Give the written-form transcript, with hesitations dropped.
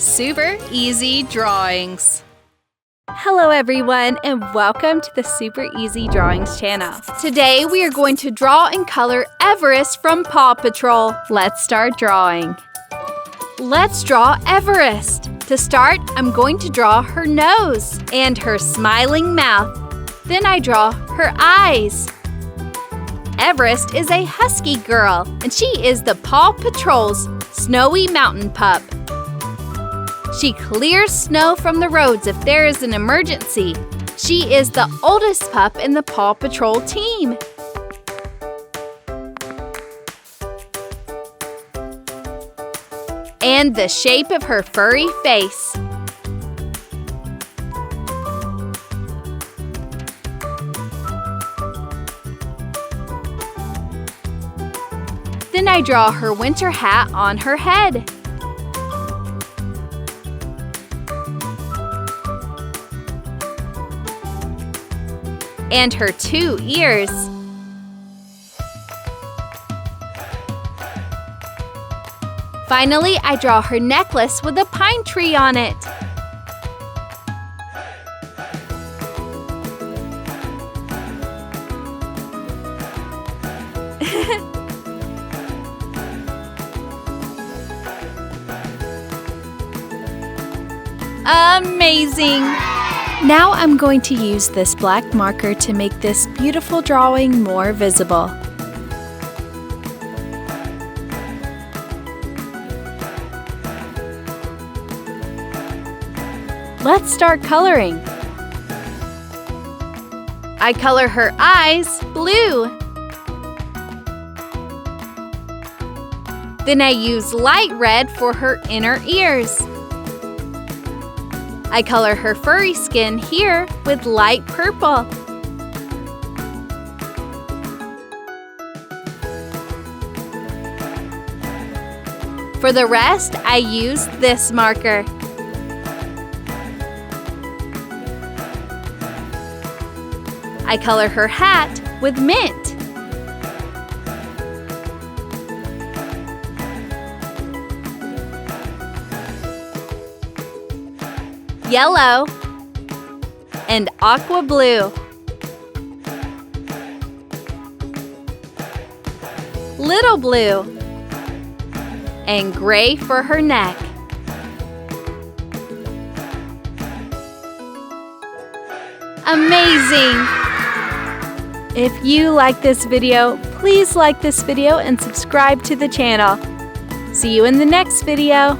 Super Easy Drawings. Hello everyone, and welcome to the Super Easy Drawings channel. Today we are going to draw and color Everest from Paw Patrol. Let's start drawing. Let's draw Everest. To start, I'm going to draw her nose and her smiling mouth. Then I draw her eyes. Everest is a husky girl, and she is the Paw Patrol's snowy mountain pup. She clears snow from the roads if there is an emergency. She is the oldest pup in the Paw Patrol team. And the shape of her furry face. Then I draw her winter hat on her head. And her 2 ears. Finally, I draw her necklace with a pine tree on it. Amazing! Now I'm going to use this black marker to make this beautiful drawing more visible. Let's start coloring. I color her eyes blue. Then I use light red for her inner ears. I color her furry skin here with light purple. For the rest, I use this marker. I color her hat with mint. Yellow and aqua blue. Little blue and gray for her neck. Amazing! If you like this video, please like this video and subscribe to the channel. See you in the next video.